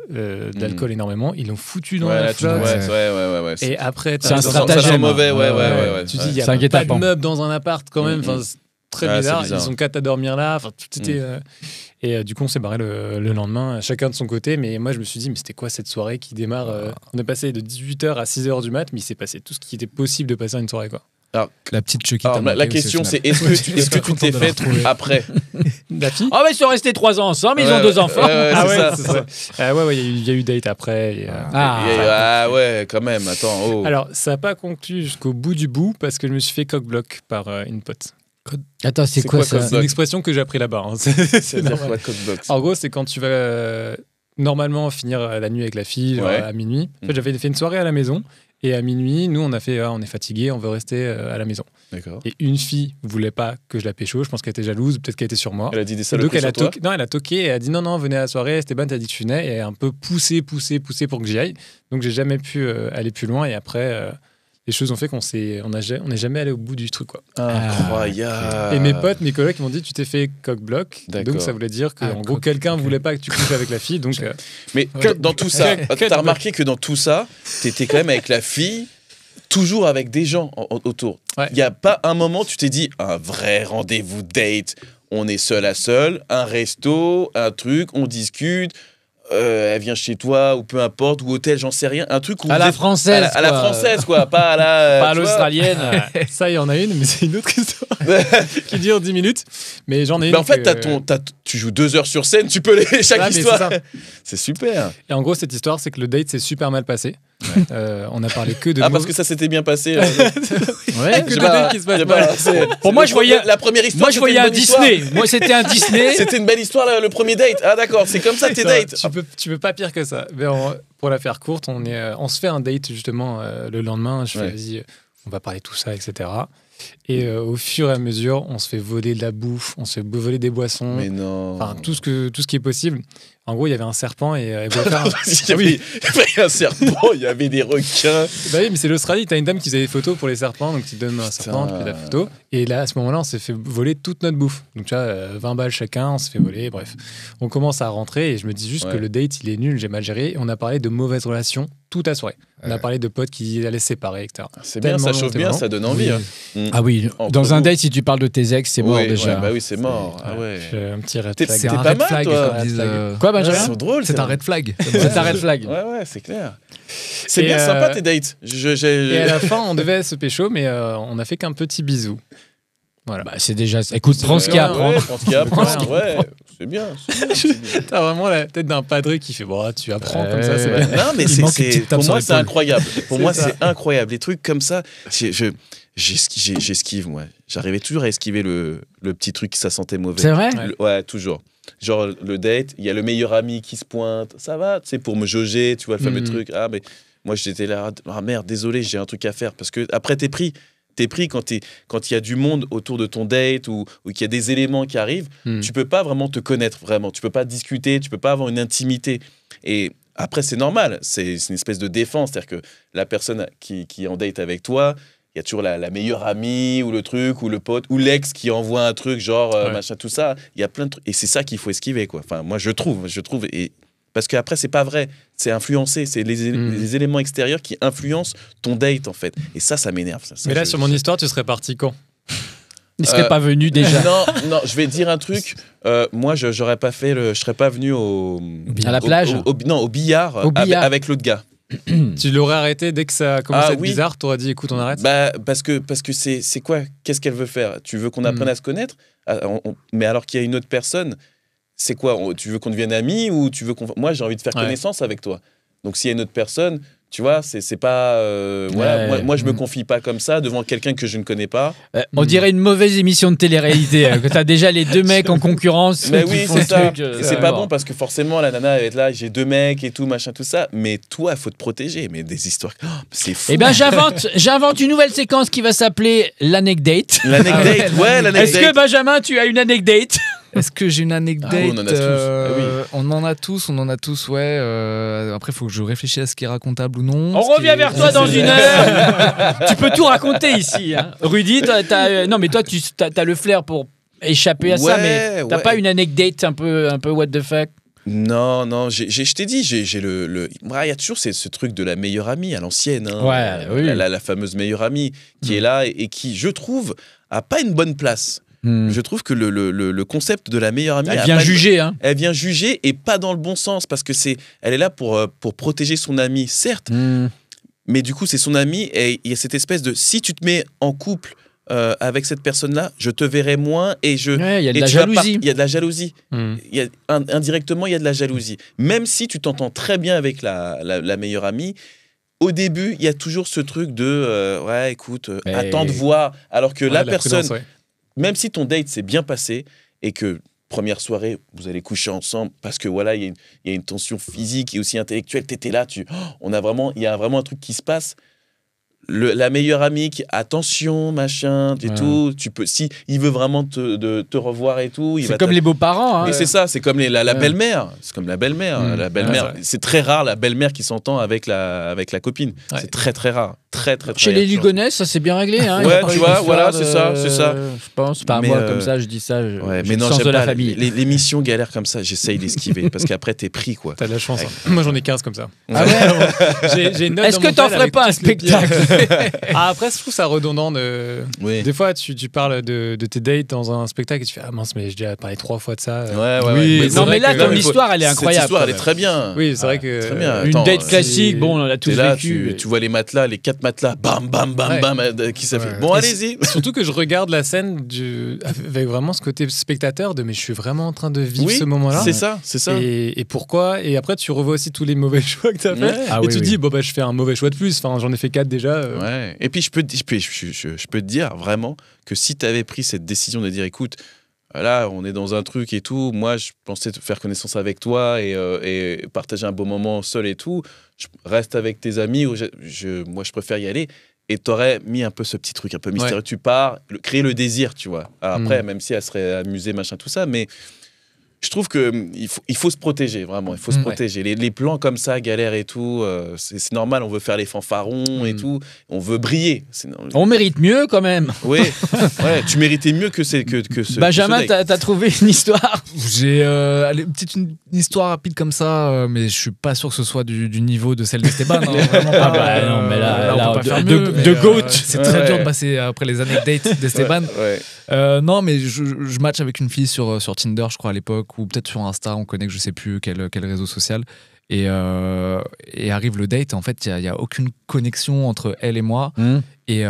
d'alcool énormément. Ils l'ont foutu dans Ouais, la là, tu flotte. ouais. Et après, C'est un Ça sent stratagème. mauvais, ouais. Tu dis, il n'y a C'est un pas de guet-apens. meubles dans un appart quand même. Enfin, c'est très Ah, c'est bizarre. bizarre. Ils sont 4 à dormir là. Enfin, tout était. Et du coup, on s'est barré le lendemain, chacun de son côté. Mais moi, je me suis dit, mais c'était quoi cette soirée qui démarre On est passé de 18h à 6h du mat, mais il s'est passé tout ce qui était possible de passer une soirée. Quoi. La petite Chucky. Alors, la question, c'est est-ce que tu t'es fait après? La fille Oh, mais ils sont restés 3 ans ensemble, ils ont 2 enfants. Ah ouais, c'est c'est ça. Ouais, il y a eu date après. Et, Ah. Ah ouais, quand même, attends. Oh. Alors, ça n'a pas conclu jusqu'au bout du bout parce que je me suis fait coq-bloc par une pote. Attends, c'est quoi ça? C'est une expression que j'ai appris là-bas. Hein. C'est dire normal. quoi, cockbox? En gros, c'est quand tu vas normalement finir la nuit avec la fille genre, Ouais. à minuit. En fait, j'avais fait une soirée à la maison et à minuit, nous, on a fait on est fatigué, on veut rester à la maison. D'accord. Et une fille voulait pas que je la pécho. Je pense qu'elle était jalouse, peut-être qu'elle était sur moi. Elle a dit des Donc saloperies elle a sur toi? toqué, non, elle a toqué et elle a dit non, venez à la soirée. Esteban, t'as dit que tu venais et elle a un peu poussé pour que j'y aille. Donc j'ai jamais pu aller plus loin et après les choses ont fait on n'est jamais allé au bout du truc quoi. Incroyable. Et mes potes, mes collègues ils m'ont dit tu t'es fait coq-bloc. D'accord. Donc ça voulait dire que Ah, en gros quelqu'un voulait pas que tu couches avec la fille. Donc Mais dans tout ça, t'as remarqué que dans tout ça, t'étais quand même avec la fille, toujours avec des gens autour. Ouais. Il n'y a pas un moment, tu t'es dit, un vrai rendez-vous date, on est seul à seul, un resto, un truc, on discute, elle vient chez toi, ou peu importe, ou hôtel, j'en sais rien, un truc où À vous la êtes- française. à la quoi. française, quoi, pas à la... Pas à tu vois. l'australienne. ça il y en a une, mais c'est une autre histoire qui dure 10 minutes. Mais j'en ai une. Mais en fait, que- tu joues 2 heures sur scène, tu peux les chaque Ah, mais c'est histoire. ça. C'est super. Et en gros cette histoire c'est que le date s'est super mal passé. On a parlé que de Ah, parce que ça s'était bien passé. Ouais. que J'ai des pas- dates qui se passent j'ai mal. pas- Pour moi, je voyais- la première histoire. Moi, je voyais c'était un une bonne histoire. Disney. Moi, c'était un Disney. C'était une belle histoire, le premier date. Ah, d'accord, c'est comme ça tes dates. Tu peux pas pire que ça. Mais pour la faire courte, on se fait un date justement le lendemain. Je fais, Ouais. vas-y, on va parler tout ça, etc. Et au fur et à mesure, on se fait voler de la bouffe, on se fait voler des boissons, Mais non. enfin tout ce qui est possible. En gros, il y avait un serpent et elle voulait faire. Il y avait un serpent, il y avait des requins. Bah oui, mais c'est l'Australie. T'as une dame qui faisait des photos pour les serpents, donc tu te donnes un serpent, tu fais la photo. Et là, à ce moment-là, on s'est fait voler toute notre bouffe. Donc tu vois, 20 balles chacun, on s'est fait voler. Bref, on commence à rentrer et je me dis juste que le date, il est nul, j'ai mal géré. Et on a parlé de mauvaises relations toute la soirée. On a parlé de potes qui allaient se séparer, etc. C'est bien, ça Tellement chauffe long, bien, tellement. ça donne envie. hein. Ah oui, Entre dans un nous. date, si tu parles de tes ex, c'est mort Oui, déjà. ouais, bah oui, c'est mort. Ah ouais. J'ai un petit red T'es- flag. c'est C'est un pas red mal, flag, toi. comme disent. Quoi, Ouais, Benjamin c'est drôle. C'est un red flag. C'est un red flag. Ouais, ouais, c'est clair. C'est Et, bien sympa tes dates. Et à la fin, on devait se pécho, mais on a fait qu'un petit bisou. Voilà. Bah, c'est déjà. Écoute, prends ce qu'il y a à prendre. Ouais, prends ce qu'il y a à prendre. Ouais, c'est bien. T'as vraiment la tête d'un padré qui fait bon, tu apprends comme ça, c'est Ouais. bien. Non, mais Il manque une petite tape pour sur moi, c'est l'épaule. incroyable. Pour C'est moi, ça. c'est incroyable. Les trucs comme ça, j'esquive, moi. J'arrivais toujours à esquiver le petit truc qui ça sentait mauvais. C'est vrai? Ouais. Ouais, toujours. genre le date, il y a le meilleur ami qui se pointe, ça va, tu sais, pour me jauger, tu vois, le fameux truc. Ah, mais moi, j'étais là, ah merde, désolé, j'ai un truc à faire. Parce que après, t'es pris. T'es pris quand il y a du monde autour de ton date ou qu'il y a des éléments qui arrivent, tu peux pas vraiment te connaître, vraiment. Tu peux pas discuter, tu peux pas avoir une intimité. Et après, c'est normal, c'est une espèce de défense. C'est-à-dire que la personne qui est en date avec toi, il y a toujours la meilleure amie ou le truc ou le pote ou l'ex qui envoie un truc genre machin, tout ça. Il y a plein de trucs. Et c'est ça qu'il faut esquiver, quoi. Enfin, moi, je trouve. Et parce qu'après, c'est pas vrai. C'est influencé. C'est les éléments extérieurs qui influencent ton date, en fait. Et ça m'énerve. Ça, mais là, sur mon histoire, tu serais parti quand? Il serait pas venu déjà. Non, je vais te dire un truc. Moi, je serais pas venu à la plage. Au billard. Avec l'autre gars. Tu l'aurais arrêté dès que ça a commencé à être bizarre? T'aurais dit, écoute, on arrête? Parce que c'est quoi? Qu'est-ce qu'elle veut faire? Tu veux qu'on apprenne à se connaître? Mais alors qu'il y a une autre personne, c'est quoi? Tu veux qu'on devienne amis ou tu veux qu'on... Moi, j'ai envie de faire connaissance avec toi. Donc, s'il y a une autre personne, tu vois, c'est pas... voilà, moi, je me confie pas comme ça devant quelqu'un que je ne connais pas. On dirait une mauvaise émission de télé-réalité, que t'as déjà les deux mecs en concurrence. Mais oui, c'est ça. C'est pas bon parce que forcément, la nana, elle va être là, j'ai deux mecs et tout, machin, tout ça. Mais toi, il faut te protéger. Mais des histoires... c'est fou. Eh bien, j'invente une nouvelle séquence qui va s'appeler l'anecdate. L'anecdate, ouais, l'anecdate. Est-ce que, Benjamin, tu as une anecdate? Est-ce que j'ai une anecdote? On en a tous. On en a tous, ouais. Après, il faut que je réfléchisse à ce qui est racontable ou non. On revient vers toi dans une heure. Tu peux tout raconter ici. Hein. Rudy, non, mais toi, tu as le flair pour échapper à ça, mais t'as pas une anecdote un peu what the fuck? Non, je t'ai dit, j'ai il y a toujours ce truc de la meilleure amie à l'ancienne. Hein, la fameuse meilleure amie qui est là et qui, je trouve, a pas une bonne place. Je trouve que le concept de la meilleure amie... Elle vient juger. Hein. Elle vient juger et pas dans le bon sens parce que elle est là pour protéger son ami, certes. Mais du coup, c'est son ami et il y a cette espèce de... Si tu te mets en couple avec cette personne-là, je te verrai moins et je... Il y a de la jalousie. Il y a de la jalousie. Indirectement, il y a de la jalousie. Même si tu t'entends très bien avec la meilleure amie, au début, il y a toujours ce truc de... ouais, écoute, attends de voir. Alors que la personne... Même si ton date s'est bien passé et que première soirée, vous allez coucher ensemble parce que voilà, il y a une tension physique et aussi intellectuelle, t'étais là, il y a vraiment un truc qui se passe. La meilleure amie qui attention machin et tout, tu peux, si il veut vraiment te revoir et tout, c'est comme les beaux-parents, hein. Mais c'est ça, c'est comme la belle-mère, c'est comme la belle-mère. La belle-mère, c'est très rare la belle-mère qui s'entend avec la copine. C'est très très rare, très chez les Lugonais, ça c'est bien réglé, hein. Ouais, tu vois, voilà, c'est ça. Je pense pas moi comme ça, je dis ça. Mais non, j'aime pas les missions galères comme ça, j'essaye d'esquiver parce qu'après t'es pris, quoi. T'as de la chance. Moi j'en ai 15 comme ça. Ah ouais. J'ai une note. Est-ce que t'en ferais pas un spectacle? Après, je trouve ça redondant. Des fois, tu parles de tes dates dans un spectacle et tu fais ah mince, mais j'ai déjà parlé 3 fois de ça. Oui, non, mais là, ton histoire, elle est incroyable. Cette histoire, elle est très bien. Oui, c'est vrai que très bien. Une date classique, bon, on l'a tous vécu. Tu vois les matelas, les 4 matelas, bam, bam, bam, bam, qui ça fait. Bon, allez-y. Surtout que je regarde la scène avec vraiment ce côté spectateur de mais je suis vraiment en train de vivre ce moment-là. C'est ça. Et pourquoi? Et après, tu revois aussi tous les mauvais choix que tu as fait. Et tu te dis, bon, je fais un mauvais choix de plus. Enfin, j'en ai fait 4 déjà. Ouais. Et puis, je peux te dire vraiment que si tu avais pris cette décision de dire, écoute, là, on est dans un truc et tout, moi, je pensais faire connaissance avec toi et partager un beau moment seul et tout, je reste avec tes amis, moi, je préfère y aller. Et t'aurais mis un peu ce petit truc un peu mystérieux. Tu pars, créer le désir, tu vois. Alors après, même si elle serait amusée, machin, tout ça, mais... Je trouve qu'il faut se protéger, vraiment. Il faut se protéger. Les plans comme ça, galère et tout, c'est normal. On veut faire les fanfarons et tout. On veut briller. On mérite mieux quand même. Oui, tu méritais mieux que ce. Benjamin, t'as trouvé une histoire? J'ai une histoire rapide comme ça, mais je suis pas sûr que ce soit du niveau de celle d'Esteban. Hein, vraiment pas. Non, mais là on peut pas faire mieux. De GOAT. C'est très dur de passer après les anecdotes d'Esteban. Non, mais je match avec une fille sur Tinder, je crois, à l'époque, ou peut-être sur Insta, on connecte, je sais plus quel réseau social. Et arrive le date, et en fait, il n'y a aucune connexion entre elle et moi. Et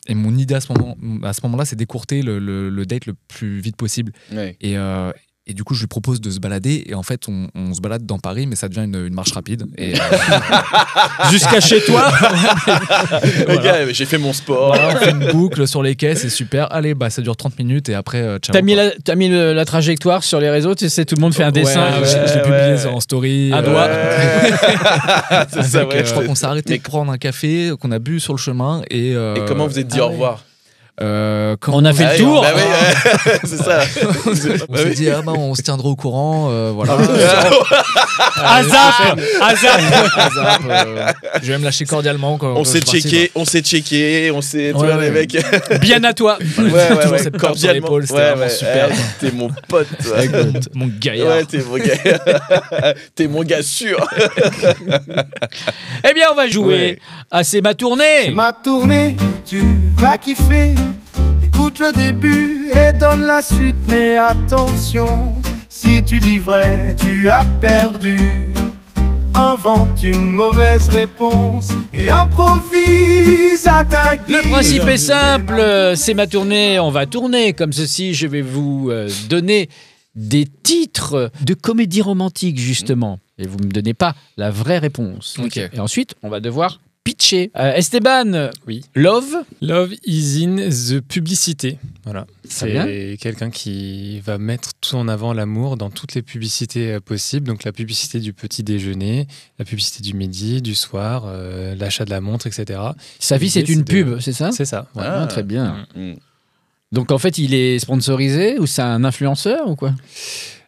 mon idée à ce moment-là, c'est d'écourter le date le plus vite possible. Et Et du coup, je lui propose de se balader. Et en fait, on se balade dans Paris, mais ça devient une marche rapide. Et Jusqu'à chez toi. Voilà. J'ai fait mon sport. Voilà, on fait une boucle sur les quais, c'est super. Allez, ça dure 30 minutes et après, ciao. T'as mis la trajectoire sur les réseaux, tu sais, tout le monde fait un dessin. Je l'ai publié en story. Un doigt. C'est ça, ouais. Je crois qu'on s'est arrêté de prendre un café, qu'on a bu sur le chemin. Et comment vous êtes dit au revoir? On a fait le tour. Bah oui, c'est ça. On s'est dit, on se tiendra au courant. Voilà. Azap. Je vais me lâcher cordialement. On s'est checké, tu vois, les mecs. Bien à toi. Toujours cette corde sur l'épaule, c'était vraiment super. T'es mon pote. Mon gaillard. Ouais, t'es mon gars. T'es mon gars sûr. Eh bien, on va jouer à C'est ma tournée. Ma tournée, tu vas kiffer. Écoute le début et donne la suite, mais attention, si tu dis vrai, tu as perdu. Invente une mauvaise réponse et improvise à ta guise. Le principe est simple, c'est ma tournée, on va tourner comme ceci, je vais vous donner des titres de comédie romantique justement, et vous me donnez pas la vraie réponse. Okay. Et ensuite, on va devoir pitcher. Esteban, oui. Love is in the publicité. Voilà. Très bien. C'est quelqu'un qui va mettre tout en avant l'amour dans toutes les publicités possibles. Donc la publicité du petit déjeuner, la publicité du midi, du soir, l'achat de la montre, etc. Sa vie, c'est une pub, c'est ça? C'est ça. Ouais. Ah, très bien. Donc en fait, il est sponsorisé ou c'est un influenceur ou quoi?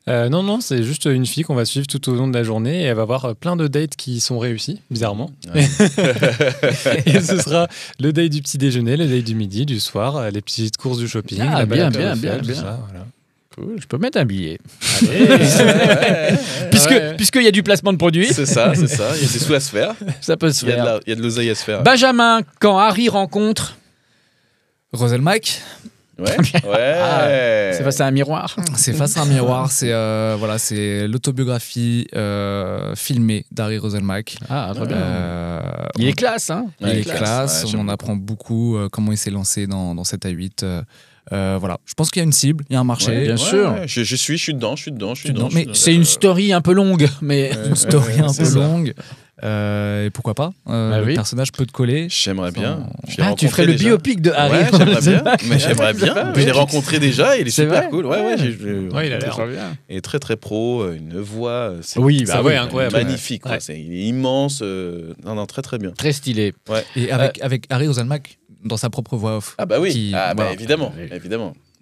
Non, c'est juste une fille qu'on va suivre tout au long de la journée et elle va avoir plein de dates qui sont réussies, bizarrement. Ouais. Et ce sera le date du petit déjeuner, le date du midi, du soir, les petites courses du shopping. Ah, bien. Ça, voilà. Cool, je peux mettre un billet. Allez. Puisqu'il y a du placement de produits. C'est ça. Il y a des sous à se faire. Ça peut se faire. Il y a de l'oseille à se faire. Benjamin, quand Harry rencontre... Rosel Mac. Ouais. C'est face à un miroir. C'est face à un miroir. C'est c'est l'autobiographie filmée d'Harry Roselmack. Ah, très bien. Il est classe, hein. Il est classe. Ouais, on en apprend beaucoup comment il s'est lancé dans 7 à 8. Voilà. Je pense qu'il y a une cible, il y a un marché. Ouais, bien sûr. Je suis dedans. Mais c'est une story un peu longue, mais une story un peu longue. Et pourquoi pas le personnage peut te coller. J'aimerais bien. Tu ferais le biopic de Harry. Ouais, j'aimerais bien. Je l'ai rencontré déjà. Il est super cool. Ouais, il a l'air bien. Il est très très pro. Une voix. Incroyable. Magnifique. Il est immense. Non, très très bien. Très stylé. Ouais. Et avec Harry Roselmack dans sa propre voix off. Ah bah oui. Évidemment.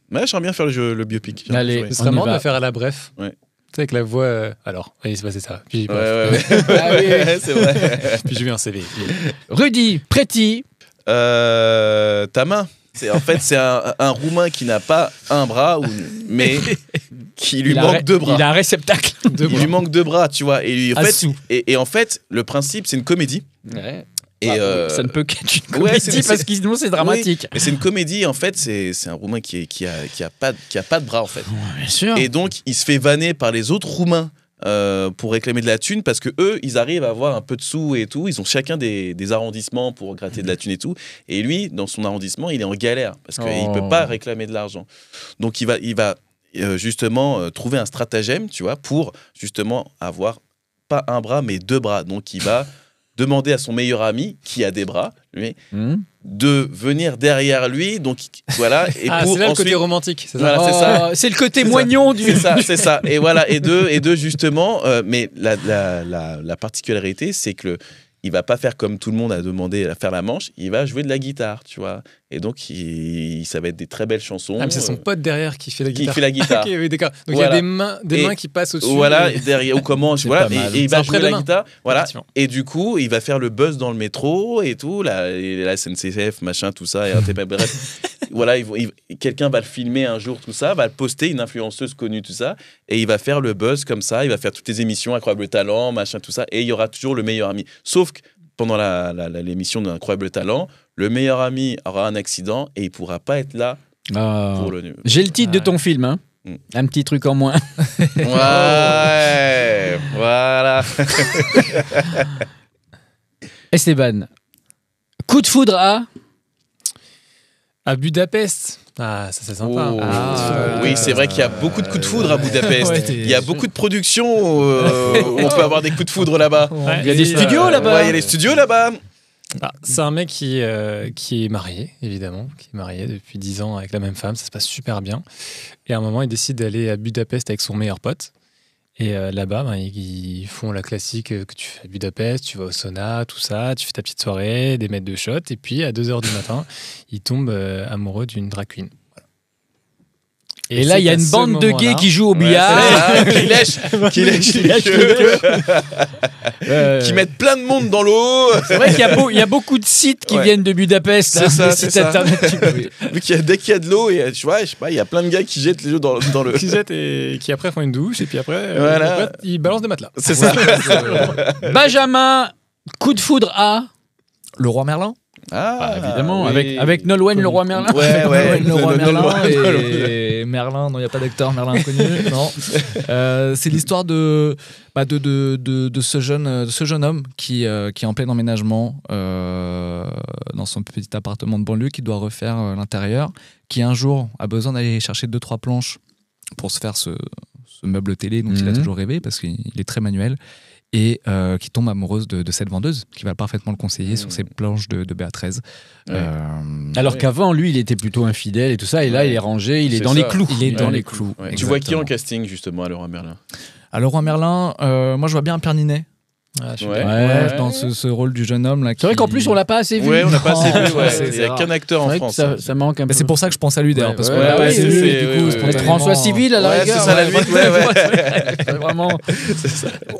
Mais j'aimerais bien faire le biopic. Allez, ce serait marrant de le faire à la bref. Ouais. Avec la voix. Alors, oui, c'est passé ça. Puis, c'est vrai. Puis je vais en CV. Rudy, Pretty. Ta main. En fait, c'est un Roumain qui n'a pas un bras, mais qui lui manque 2 bras. Il a un réceptacle. Il lui manque 2 bras, tu vois. Et en fait, le principe, c'est une comédie. Ouais. Et ça ne peut qu'être une comédie parce que sinon c'est dramatique. Oui, mais c'est une comédie en fait, c'est un Roumain qui a pas de bras en fait. Bien sûr. Et donc il se fait vanner par les autres Roumains pour réclamer de la thune parce que eux ils arrivent à avoir un peu de sous et tout, ils ont chacun des arrondissements pour gratter de la thune et tout. Et lui dans son arrondissement il est en galère parce qu'il peut pas réclamer de l'argent. Donc il va justement trouver un stratagème, tu vois, pour justement avoir pas un bras mais 2 bras. Donc il va demander à son meilleur ami, qui a des bras, lui, de venir derrière lui. Donc, voilà. Et pour c'est là le côté romantique. C'est voilà, ça. c'est ça. C'est le côté moignon du... C'est ça. Et voilà. Et deux justement, mais la particularité, c'est que il va pas faire comme tout le monde a demandé à faire la manche, il va jouer de la guitare, tu vois. Et donc, ça va être des très belles chansons. Ah, mais c'est son pote derrière qui fait la guitare. Qui fait la guitare. Okay, oui, d'accord. Donc, il y a des mains qui passent au-dessus. Voilà, derrière, ou comment, voilà, et il va jouer la guitare. Voilà. Et du coup, il va faire le buzz dans le métro et tout, la SNCF, machin, tout ça, et bref. Voilà, quelqu'un va le filmer un jour, tout ça, va le poster, une influenceuse connue, tout ça, et il va faire le buzz comme ça, il va faire toutes les émissions, Incroyable Talent, machin, tout ça, et il y aura toujours le meilleur ami. Sauf que pendant l'émission d'Incroyable Talent, le meilleur ami aura un accident et il pourra pas être là pour le... J'ai le titre de ton film, hein. Un petit truc en moins. Ouais, voilà. Esteban, coup de foudre à Budapest. Ah, ça c'est sympa. Oh. Ah, Oui, c'est vrai qu'il y a beaucoup de coups de foudre à Budapest. Ouais, Il y a beaucoup de productions où on peut avoir des coups de foudre là-bas. Ouais, Il y a des et, studios là-bas. Ouais, il y a les studios là-bas. C'est un mec qui est marié, évidemment, qui est marié depuis 10 ans avec la même femme, ça se passe super bien. Et à un moment, il décide d'aller à Budapest avec son meilleur pote. Et là-bas, ils font la classique que tu fais à Budapest, tu vas au sauna, tout ça, tu fais ta petite soirée, des mètres de shot, et puis à 2h du matin, il tombe amoureux d'une drag queen. Voilà. Et là, il y a une bande de gays qui jouent au Ouais, billard. c'est ça, qui lèchent les queues, qui mettent plein de monde dans l'eau. C'est vrai qu'il y a beaucoup de sites qui Ouais. viennent de Budapest. C'est hein, ça, des c'est sites ça. internet. Vu dès qu'il y a de l'eau, et tu vois, je sais pas, il y a plein de gars qui jettent les œufs dans le. Qui jettent et qui après font une douche, et puis après, Voilà. ils balancent des matelas. C'est ça. Benjamin, coup de foudre à. Le roi Merlin. Ah, évidemment, oui. avec Nolwenn, le roi Merlin. Ouais, ouais. Le roi Merlin Nolwenn. et Merlin, non, il n'y a pas d'acteur Merlin inconnu, non. C'est l'histoire de ce jeune homme qui est en plein emménagement dans son petit appartement de banlieue, qui doit refaire l'intérieur, qui un jour a besoin d'aller chercher 2-3 planches pour se faire ce meuble télé dont il a toujours rêvé, parce qu'il est très manuel. Et qui tombe amoureuse de cette vendeuse, qui va parfaitement le conseiller sur ses planches de BA13. Ouais. Alors qu'avant, lui, il était plutôt infidèle et tout ça, et là, il est rangé, il est C'est dans ça. les clous. Il est dans Ouais. les clous. Ouais. Tu vois qui en Exactement. casting justement à Leroy Merlin? À le roi Merlin, moi je vois bien un Pierre Ninet. Ah, Ouais. Ouais. Dans ce rôle du jeune homme là. C'est vrai qu'en plus, on l'a pas assez vu. Ouais, on n'a pas assez vu. Non, Ouais. c'est Il n'y a rare. qu'un acteur C'est en vrai que France. ça manque un peu. Mais c'est pour ça que je pense à lui d'ailleurs, Ouais, parce ouais, qu'on l'a ouais, pas ouais, assez c'est- vu, c'est- et du coup, ouais, spontanément- François Civil à la Ouais, rigueur. c'est ça, la limite, ouais. C'est vraiment.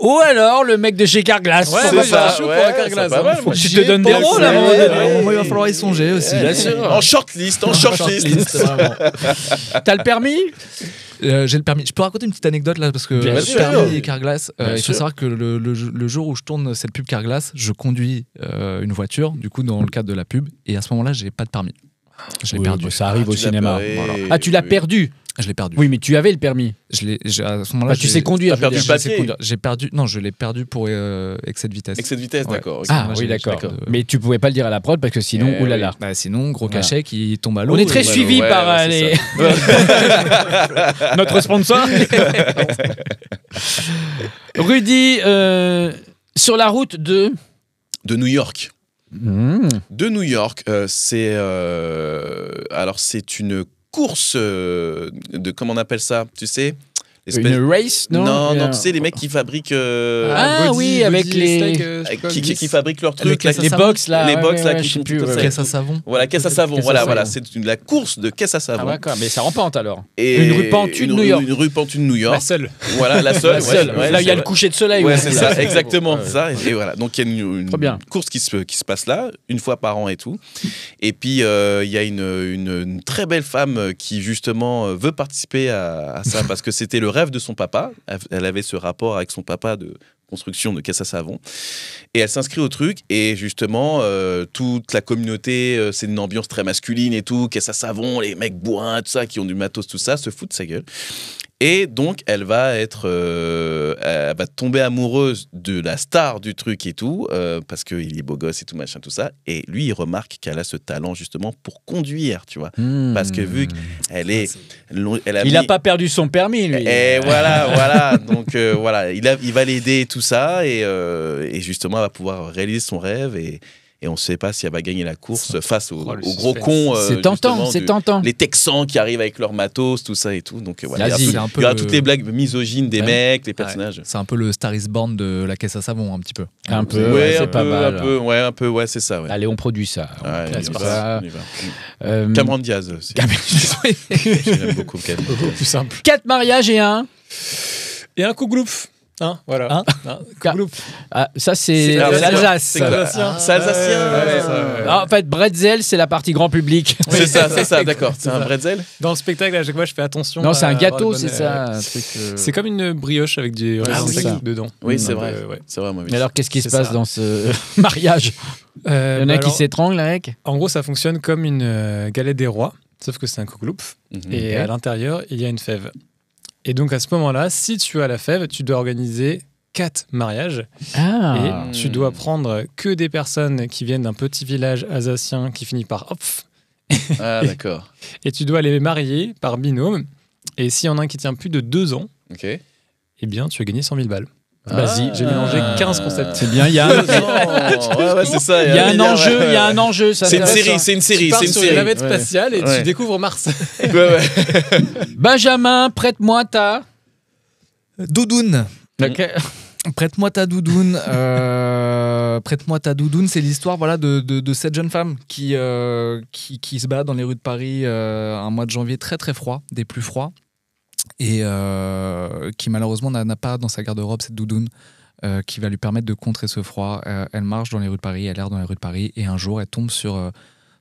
Ou alors le mec de chez Carglass. Ouais, C'est moi, ça, j'ai un chaud ouais, pour la c'est Carglass, pas hein. mal, Faut moi. que Tu j'y te ai donnes des pensé. rôles à un moment Ouais, donné. à un moment, il va falloir y songer aussi. Bien sûr. En shortlist, en shortlist. T'as le permis? J'ai le permis. Je peux raconter une petite anecdote là, parce que Bien le sûr. permis et Carglass, Bien il faut sûr. savoir que le jour où je tourne cette pub Carglass, je conduis une voiture, du coup dans le cadre de la pub, et à ce moment-là, j'ai pas de permis. Je l'ai Oui, perdu. bah, ça arrive Ah, au tu l'as cinéma. perdu. Voilà. Ah, tu l'as Oui. perdu? Je l'ai perdu. Oui, mais tu avais le permis. À ce moment-là, Bah, tu sais conduire. T'as perdu je veux le dire. papier. J'ai perdu. Non, je l'ai perdu pour excès de vitesse. Excès de vitesse, Ouais. d'accord. ok. Ah Moi, oui, j'ai- d'accord. d'accord. Mais tu pouvais pas le dire à la prod parce que sinon, Eh oulala. Bah, sinon, gros Voilà. cachet qui tombe à l'eau. On est très et- suivi ouais, par ouais, les... c'est notre sponsor. Rudy, sur la route de... De New York. Mmh. De New York, alors c'est une course de comment on appelle ça, tu sais, Une race, non? non, tu sais les mecs qui fabriquent Ah, oui, avec les- qui fabriquent leurs trucs, caisses là, à Les savon. box, là. les ouais, box ouais, là ouais, qui je sais font plus, tout comme ouais. ça. Caisse à savon. Voilà, caisse à savon, Caisse à voilà, savon. voilà, c'est la course de caisse à Ah, savon. d'accord, mais ça rampante alors. Et Une rue pentue de New York. Une rue pentue de New La York. seule. Voilà, la seule. La seule. ouais, Là, il y a c'est le coucher de soleil. Ouais, aussi, c'est là. ça, exactement. Ouais. Ça, et voilà. Donc, il y a une Très bien. course qui se passe là, une fois par an et tout. Et puis, il y a une très belle femme qui, justement, veut participer à ça parce que c'était le rêve de son papa. Elle avait ce rapport avec son papa de construction de caisse à savon. Et elle s'inscrit au truc. Et justement, toute la communauté, c'est une ambiance très masculine et tout. Caisse à savon, les mecs bourrins, tout ça, qui ont du matos, tout ça, se foutent de sa gueule. Et donc, elle va tomber amoureuse de la star du truc et tout, parce qu'il est beau gosse et tout, machin, tout ça. Et lui, il remarque qu'elle a ce talent, justement, pour conduire, tu vois. Parce que vu qu'elle est... Elle a Il n'a mis- pas perdu son permis, lui. et voilà. Donc, voilà, il va l'aider et tout ça. Et justement, elle va pouvoir réaliser son rêve. Et on ne sait pas si elle va gagner la course face Oh, le au gros suspense. con. C'est tentant, justement, c'est tentant. les Texans qui arrivent avec leur matos, tout ça et tout. Donc voilà, Vas-y. il y C'est a un peu il y aura le- toutes les blagues misogynes des Ouais. mecs, les personnages. C'est un peu le Star is Born de la caisse à savon, un petit peu. Un peu, Ouais, ouais, c'est un pas peu, mal. un peu, ouais, c'est ça. Ouais. Allez, on produit ça. Ouais, On on place y va, ça. on y va. Euh, Cameron Diaz aussi. J'aime beaucoup Cameron. Beaucoup plus simple. 4 mariages et un. Et un kouglouf. Hein, voilà. Hein Kouglouf. Ah, ça, c'est C'est l'Alsace. C'est alsacien. C'est alsacien. Ouais, ouais. ça, ouais. Ah, en fait, bretzel, c'est la partie grand public. C'est ça, d'accord. C'est un bretzel. Dans le spectacle, à chaque fois, je fais attention. Non, c'est à un avoir gâteau, le bon, c'est ça. un truc, C'est comme une brioche avec du Ah raisin oui. sec dedans. Oui, c'est Donc, vrai. ouais. C'est vrai, moi. oui. Mais alors, qu'est-ce qui se C'est passe ça. dans ce mariage? Il y en a qui alors, s'étranglent, avec. En gros, ça fonctionne comme une galette des rois, sauf que c'est un kouglouf. Mhm. Et à l'intérieur, il y a une fève. Et donc, à ce moment-là, si tu as la fève, tu dois organiser 4 mariages. Ah. Et tu dois prendre que des personnes qui viennent d'un petit village alsacien qui finit par Hopf Ah, d'accord. Et tu dois les marier par binôme. Et s'il y en a un qui tient plus de 2 ans, Ok. eh bien, tu as gagné 100 000 balles. Ah. Vas-y, j'ai mélangé 15 concepts. C'est bien, il y a Ouais, c'est ça. il y a un enjeu, il y a un enjeu. ça C'est une intéresse. série, c'est une série, Tu pars c'est une sur série. une navette Ouais. spatiale et Ouais. tu découvres Mars. Ouais. Benjamin, prête-moi ta. Doudoune. Ok. Prête-moi ta doudoune. Prête-moi ta doudoune, c'est l'histoire voilà, de cette jeune femme qui se balade dans les rues de Paris un mois de janvier très très froid, des plus froids, et qui malheureusement n'a pas dans sa garde-robe cette doudoune qui va lui permettre de contrer ce froid. Elle marche dans les rues de Paris, elle erre dans les rues de Paris, et un jour elle tombe sur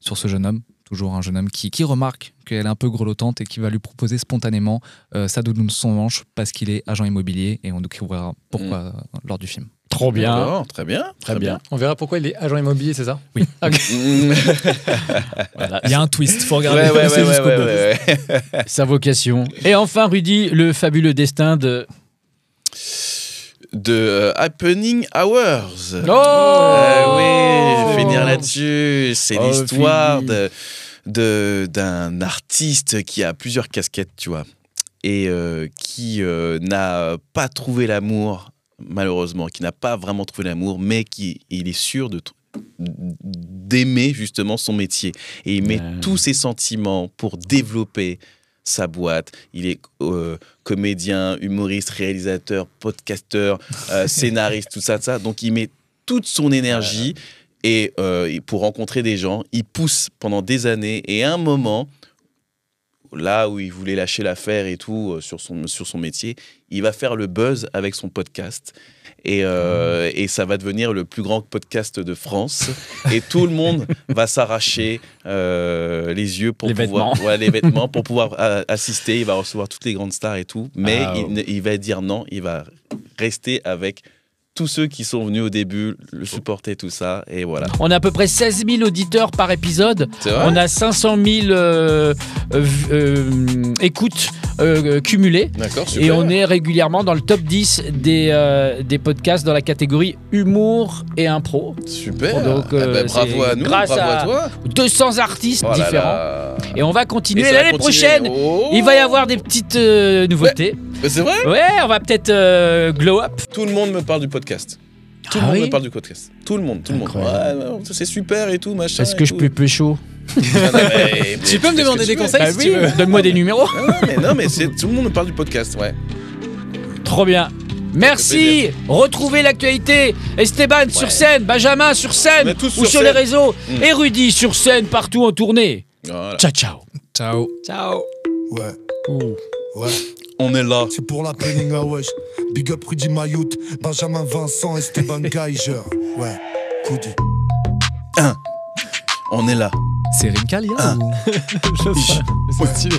ce jeune homme, toujours un jeune homme qui remarque qu'elle est un peu grelottante et qui va lui proposer spontanément sa doudoune sous son manche parce qu'il est agent immobilier, et on découvrira pourquoi lors du film. Trop bien. D'accord, très bien. Très bien. On verra pourquoi il est agent immobilier, c'est ça? Oui. Ok. Voilà. Il y a un twist, faut regarder Ouais. jusqu'au bout. Sa vocation. Et enfin, Rudy, le fabuleux destin de. De Happening Hours. Oh Oui, je vais finir là-dessus. C'est Oh, l'histoire Philly. d'un artiste qui a plusieurs casquettes, tu vois, et qui n'a pas trouvé l'amour, malheureusement, qui n'a pas vraiment trouvé l'amour, mais il est sûr d'aimer justement son métier. Et il met tous ses sentiments pour développer sa boîte. Il est comédien, humoriste, réalisateur, podcasteur, scénariste, tout ça. Donc il met toute son énergie et pour rencontrer des gens, il pousse pendant des années, et à un moment, là où il voulait lâcher l'affaire et tout sur son métier, il va faire le buzz avec son podcast. Et ça va devenir le plus grand podcast de France. Et tout le monde va s'arracher les yeux pour Les pouvoir, vêtements. les vêtements pour pouvoir assister. Il va recevoir toutes les grandes stars et tout. Mais il va dire non, il va rester avec tous ceux qui sont venus au début, le supporter, tout ça. Et voilà. On a à peu près 16 000 auditeurs par épisode. C'est vrai. On a 500 000 écoutes cumulées. D'accord, super. Et on est régulièrement dans le top 10 des podcasts dans la catégorie humour et impro. Super. Donc, Bravo c'est à nous, grâce bravo à à toi. 200 artistes Oh là différents. là. Et on va continuer. Et ça va L'année continuer. prochaine, Oh. il va y avoir des petites nouveautés. Mais c'est vrai. Ouais, on va peut-être glow up. Tout le monde me parle du podcast. Tout le Ah monde oui me parle du podcast. Tout le monde. Incroyable. Ouais, c'est super et tout, machin. Est-ce que je peux pécho? Tu peux me demander des conseils Bah si oui, tu veux. donne-moi des numéros. Non, mais tout le monde me parle du podcast, ouais. Trop bien. Merci. Retrouvez l'actualité. Esteban sur scène, Benjamin sur On scène est tous ou sur sur les scène. réseaux, et Rudy sur scène partout en tournée. Voilà. Ciao ciao. Ciao. Ciao. Ouais. Ouais. On est là. C'est pour la planning à wesh. Big up Rudy Mayout, Benjamin Vincent, Esteban Geiger. Ouais, Koudi. On est là. C'est Rimka, Lia, ou... Je sais, mais c'est stylé.